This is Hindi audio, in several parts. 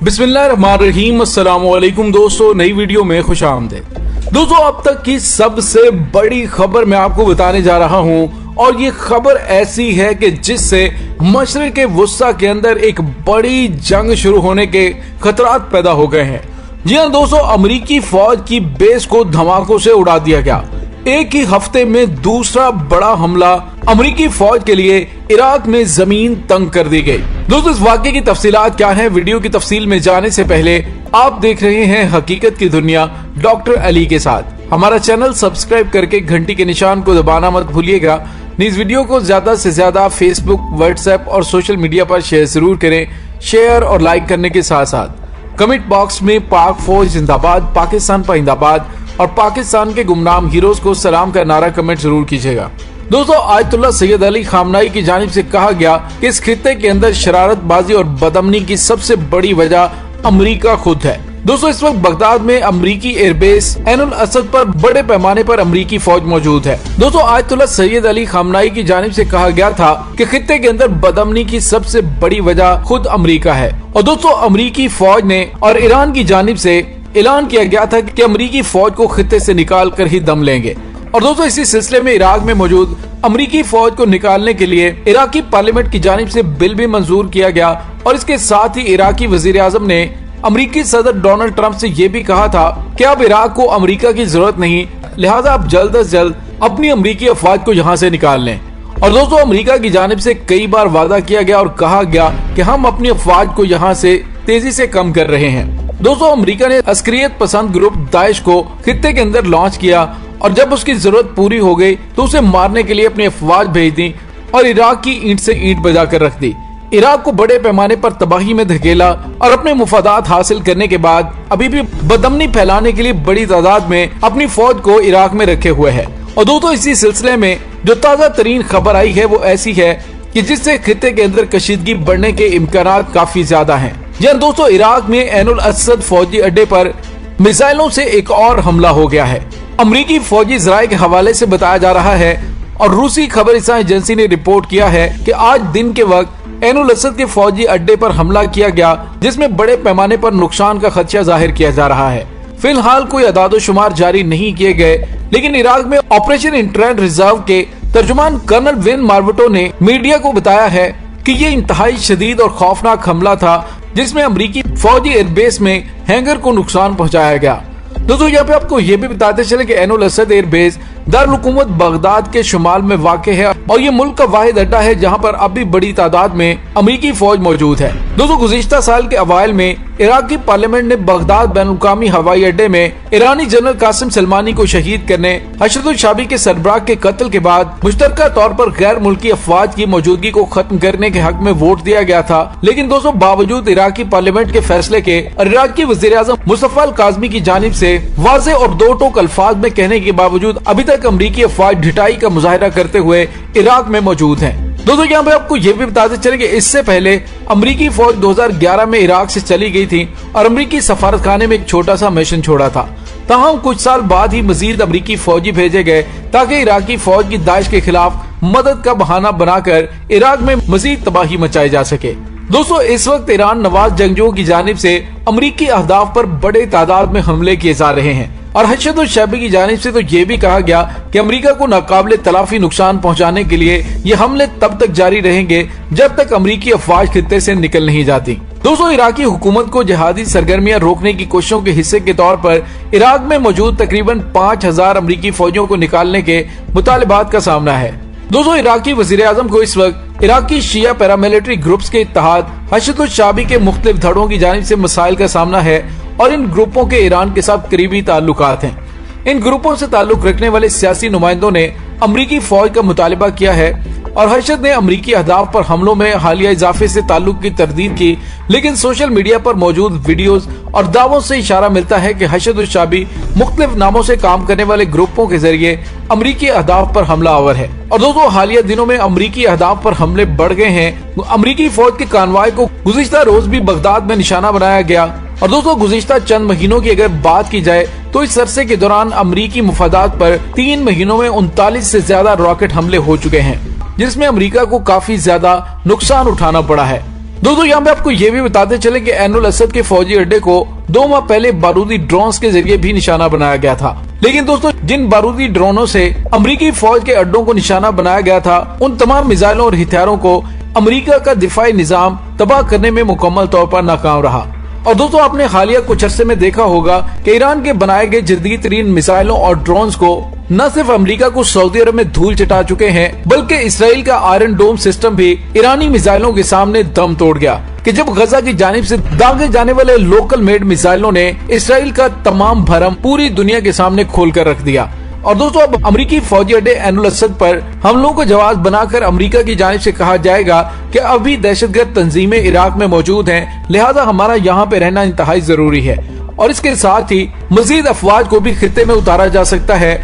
बिस्मिल्लाहिर्रहमानिर्रहीम। अस्सलाम वालेकुम दोस्तों, नई वीडियो में खुश आमदीद। दोस्तों, अब तक की सबसे बड़ी खबर मैं आपको बताने जा रहा हूं और ये खबर ऐसी है कि जिससे मशरिक वुस्ता के अंदर एक बड़ी जंग शुरू होने के खतरात पैदा हो गए हैं। जी हाँ दोस्तों, अमेरिकी फौज की बेस को धमाकों से उड़ा दिया गया। एक ही हफ्ते में दूसरा बड़ा हमला अमेरिकी फौज के लिए इराक में जमीन तंग कर दी गई। दोस्तों, इस वाकये की तफसीलात क्या हैं, वीडियो की तफसील में जाने से पहले आप देख रहे हैं हकीकत की दुनिया डॉक्टर अली के साथ। हमारा चैनल सब्सक्राइब करके घंटी के निशान को दबाना मत भूलिएगा। इस वीडियो को ज्यादा से ज्यादा फेसबुक, व्हाट्सएप और सोशल मीडिया पर शेयर जरूर करें। शेयर और लाइक करने के साथ साथ कमेंट बॉक्स में पाक फौज जिंदाबाद, पाकिस्तान पाइंदाबाद और पाकिस्तान के गुमनाम हीरोज को सलाम का नारा कमेंट जरूर कीजिएगा। दोस्तों, आयतुल्ला सैयद अली खामनाई की जानिब से कहा गया कि इस खित्ते के अंदर शरारतबाजी और बदअमनी की सबसे बड़ी वजह अमेरिका खुद है। दोस्तों, इस वक्त बगदाद में अमेरिकी एयरबेस ऐनुल असद पर बड़े पैमाने पर अमेरिकी फौज मौजूद है। दोस्तों, आयतुल्ला सैयद अली खामनाई की जानिब से कहा गया था कि खित्ते के अंदर बदअमनी की सबसे बड़ी वजह खुद अमेरिका है। और दोस्तों, अमेरिकी फौज ने और ईरान की जानिब से ऐलान किया गया था कि अमेरिकी फौज को खित्ते से निकाल कर ही दम लेंगे। और दोस्तों, इसी सिलसिले में इराक में मौजूद अमेरिकी फौज को निकालने के लिए इराकी पार्लियामेंट की जानिब से बिल भी मंजूर किया गया। और इसके साथ ही इराकी वजीर आजम ने अमेरिकी सदर डोनाल्ड ट्रंप से ये भी कहा था कि अब इराक को अमेरिका की जरूरत नहीं, लिहाजा आप जल्द अज जल्द अपनी अमेरिकी अफवाज को यहाँ से निकाल लें। और दोस्तों, अमेरिका की जानिब से कई बार वादा किया गया और कहा गया कि हम अपनी अफवाज को यहाँ से तेजी से कम कर रहे हैं। दोस्तों, अमेरिका ने अस्करियत पसंद ग्रुप दाइश को खित्ते के अंदर लॉन्च किया और जब उसकी जरूरत पूरी हो गई तो उसे मारने के लिए अपनी अफवाज भेज दी और इराक की ईंट से ईंट बजा कर रख दी। इराक को बड़े पैमाने पर तबाही में धकेला और अपने मुफादात हासिल करने के बाद अभी भी बदअमनी फैलाने के लिए बड़ी तादाद में अपनी फौज को इराक में रखे हुए है। और दोस्तों, इसी सिलसिले में जो ताजा तरीन खबर आई है वो ऐसी है कि जिससे खित्ते के अंदर कशीदगी बढ़ने के इम्कानात काफी ज्यादा हैं। जी दोस्तों, इराक में ऐनुल असद फौजी अड्डे पर मिसाइलों से एक और हमला हो गया है। अमेरिकी फौजी जराये के हवाले से बताया जा रहा है और रूसी खबरसां एजेंसी ने रिपोर्ट किया है कि आज दिन के वक्त ऐनुल असद के फौजी अड्डे पर हमला किया गया, जिसमें बड़े पैमाने पर नुकसान का खदशा जाहिर किया जा रहा है। फिलहाल कोई अदादोशुमार जारी नहीं किए गए, लेकिन इराक में ऑपरेशन इंटरेंट रिजर्व के तर्जुमान कर्नल विन मार्वटो ने मीडिया को बताया है कि ये इंतहाई शदीद और खौफनाक हमला था जिसमें अमेरिकी फौजी एयरबेस में हैंगर को नुकसान पहुंचाया गया। दोस्तों, यहाँ पे आपको ये भी बताते चले कि ऐनुल असद एयरबेस दारुल हुकूमत बगदाद के शुमाल में वाक़ है और ये मुल्क का वाहिद अड्डा है जहाँ पर अभी बड़ी तादाद में अमेरिकी फौज मौजूद है। दोस्तों, गुज़िश्ता साल के अवाइल में इराकी पार्लियामेंट ने बगदाद बैनुल-अक़वामी हवाई अड्डे में ईरानी जनरल कासिम सलमानी को शहीद करने हशरुल शाबी के सरबराह के कत्ल के बाद मुश्तरका तौर पर गैर मुल्की अफवाज की मौजूदगी को खत्म करने के हक में वोट दिया गया था। लेकिन दोस्तों, बावजूद इराकी पार्लियामेंट के फैसले के और इराकी वज़ीर आज़म मुस्तफा अल काज़मी की जानिब से वाज़ेह और दो टोक अल्फाज में कहने के बावजूद अभी तक अमेरिकी अफवाज ढिठाई का मुजाहिरा करते हुए इराक में मौजूद हैं। दोस्तों, यहाँ पे आपको ये भी बताते चले कि इससे पहले अमेरिकी फौज 2011 में इराक से चली गई थी और अमेरिकी सफारतखाने में एक छोटा सा मिशन छोड़ा था। ताहम कुछ साल बाद ही मजीद अमेरिकी फौजी भेजे गए ताकि इराकी फौज की दाइश के खिलाफ मदद का बहाना बनाकर इराक में मजीद तबाही मचाई जा सके। दोस्तों, इस वक्त ईरान नवाज जंगजुओं की जानिब से अमेरिकी अहदाफ पर बड़े तादाद में हमले किए जा रहे हैं और हशरुल शाबी की जानिब से तो ये भी कहा गया कि अमेरिका को नाकाबिले तलाफी नुकसान पहुंचाने के लिए ये हमले तब तक जारी रहेंगे जब तक अमेरिकी अफवाज खित्ते से निकल नहीं जाती। दोस्तों, इराकी हुकूमत को जिहादी सरगर्मियां रोकने की कोशिशों के हिस्से के तौर पर इराक में मौजूद तकरीबन 5000 अमेरिकी फौजियों को निकालने के मुतालिबात का सामना है। दोस्तों, इराकी वजीर आजम को इस वक्त इराकी शिया पैरामिलिट्री ग्रुप्स के इत्तेहाद हशरुल शाबी के मुख्तलिफ धड़ों की जानिब से मसाइल का सामना है और इन ग्रुपों के ईरान के साथ करीबी ताल्लुकात हैं। इन ग्रुपों से ताल्लुक रखने वाले सियासी नुमाइंदों ने अमेरिकी फौज का मुतालिबा किया है और हशद ने अमेरिकी अहदाफ पर हमलों में हालिया इजाफे से ताल्लुक की तरदीद की, लेकिन सोशल मीडिया पर मौजूद वीडियोस और दावों से इशारा मिलता है कि हशरुल शाबी मुख्तलिफ नामों से काम करने वाले ग्रुपों के जरिए अमेरिकी अहदाफ पर हमला आवर है। और दोस्तों, हालिया दिनों में अमेरिकी अहदाफ पर हमले बढ़ गए हैं। अमेरिकी फौज के कानवाय को गुज़िश्ता रोज भी बगदाद में निशाना बनाया गया। और दोस्तों, गुज़िश्ता चंद महीनों की अगर बात की जाए तो इस अरसे के दौरान अमेरिकी मुफादात पर 3 महीनों में 39 से ज्यादा रॉकेट हमले हो चुके हैं, जिसमें अमेरिका को काफी ज्यादा नुकसान उठाना पड़ा है। दोस्तों यहाँ पे आपको ये भी बताते चले कि ऐनुल असद के फौजी अड्डे को 2 माह पहले बारूदी ड्रोन्स के जरिए भी निशाना बनाया गया था। लेकिन दोस्तों जिन बारूदी ड्रोनों से अमेरिकी फौज के अड्डों को निशाना बनाया गया था, उन तमाम मिसाइलों और हथियारों को अमेरिका का दिफाई निजाम तबाह करने में मुकम्मल तौर पर नाकाम रहा। और दोस्तों आपने हालिया कुछ अरसे में देखा होगा कि ईरान के बनाए गए जदीद तरीन मिसाइलों और ड्रोन्स को न सिर्फ अमेरिका को सऊदी अरब में धूल चटा चुके हैं, बल्कि इसराइल का आयरन डोम सिस्टम भी ईरानी मिसाइलों के सामने दम तोड़ गया कि जब गजा की जानिब से दागे जाने वाले लोकल मेड मिसाइलों ने इसराइल का तमाम भरम पूरी दुनिया के सामने खोल कर रख दिया। और दोस्तों अब अमेरिकी फौजी अड्डे ऐनुल असद पर हमलों को जवाब बनाकर अमेरिका की जानिब से कहा जाएगा कि अभी दहशतगर्द तंजीमें इराक में मौजूद हैं, लिहाजा हमारा यहाँ पे रहना इंतहाई जरूरी है। और इसके साथ ही मजीद अफवाज को भी खित्ते में उतारा जा सकता है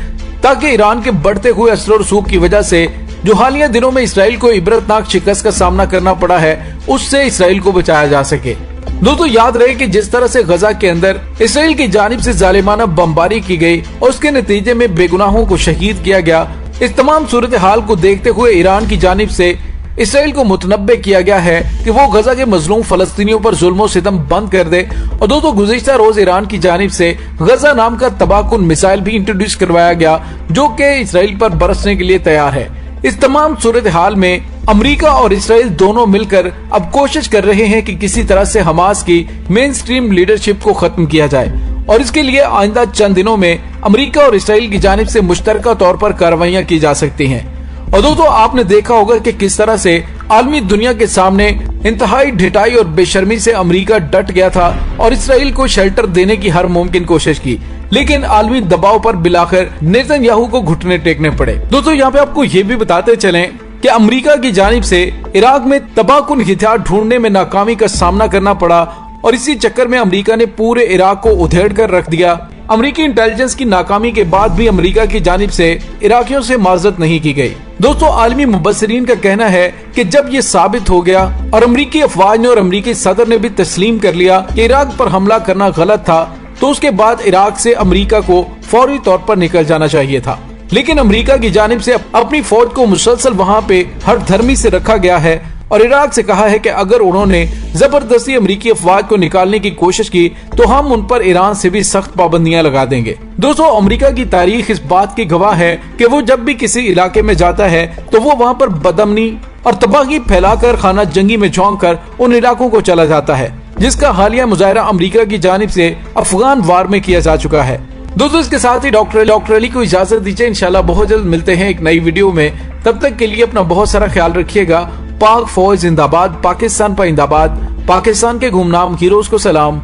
ताकि ईरान के बढ़ते हुए असर और रसूख की वजह से जो हालिया दिनों में इसराइल को इबरतनाक शिकस्त का सामना करना पड़ा है, उससे इसराइल को बचाया जा सके। दोस्तों याद रहे कि जिस तरह से गजा के अंदर इसराइल की जानिब से जालिमाना बमबारी की गई और उसके नतीजे में बेगुनाहों को शहीद किया गया, इस तमाम सूरत हाल को देखते हुए ईरान की जानिब से इसराइल को मुतनब्बे किया गया है कि वो गजा के मजलूम फलस्तीनियों पर जुल्म और सितम बंद कर दे। और दोस्तों गुज़िश्ता रोज ईरान की जानिब से गजा नाम का तबाहकुन मिसाइल भी इंट्रोड्यूस करवाया गया, जो कि इसराइल पर बरसने के लिए तैयार है। इस तमाम सूरत हाल में अमेरिका और इसराइल दोनों मिलकर अब कोशिश कर रहे हैं कि किसी तरह से हमास की मेन स्ट्रीम लीडरशिप को खत्म किया जाए। और इसके लिए आइंदा चंद दिनों में अमेरिका और इसराइल की जानिब से मुश्तरका तौर पर कार्रवाइयां की जा सकती हैं। और दोस्तों आपने देखा होगा कि किस तरह से आलमी दुनिया के सामने इंतहाई ढिठाई और बेशर्मी से अमेरिका डट गया था और इसराइल को शेल्टर देने की हर मुमकिन कोशिश की, लेकिन आलमी दबाव पर बिलाकर नेतन्याहू को घुटने टेकने पड़े। दोस्तों यहाँ पे आपको ये भी बताते चलें कि अमेरिका की जानिब से इराक में तबाहकुन हथियार ढूंढने में नाकामी का सामना करना पड़ा और इसी चक्कर में अमेरिका ने पूरे इराक को उधेड़ कर रख दिया। अमेरिकी इंटेलिजेंस की नाकामी के बाद भी अमेरिका की जानिब से इराकियों से माजरत नहीं की गई। दोस्तों आलमी मुबस्सिरीन का कहना है कि जब ये साबित हो गया और अमेरिकी अफवाज ने और अमेरिकी सदर ने भी तस्लीम कर लिया कि इराक पर हमला करना गलत था, तो उसके बाद इराक से अमेरिका को फौरी तौर पर निकल जाना चाहिए था। लेकिन अमेरिका की जानिब से अपनी फौज को मुसलसल वहाँ पे हर धर्मी से रखा गया है और इराक से कहा है कि अगर उन्होंने जबरदस्ती अमेरिकी अफवाज को निकालने की कोशिश की तो हम उन पर ईरान से भी सख्त पाबंदियां लगा देंगे। दोस्तों अमेरिका की तारीख इस बात की गवाह है कि वो जब भी किसी इलाके में जाता है तो वो वहाँ पर बदअमनी और तबाही फैलाकर खाना जंगी में झोंक कर उन इलाकों को चला जाता है, जिसका हालिया मुजाहरा अमेरिका की जानिब से अफगान वार में किया जा चुका है। दोस्तों इसके साथ ही डॉक्टर अली को इजाजत दीजिए। इंशाल्लाह बहुत जल्द मिलते हैं एक नई वीडियो में। तब तक के लिए अपना बहुत सारा ख्याल रखिएगा। पाक फौज जिंदाबाद, पाकिस्तान पर जिंदाबाद, पाकिस्तान के गुमनाम हीरोज को सलाम।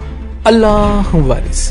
अल्लाह वारिस।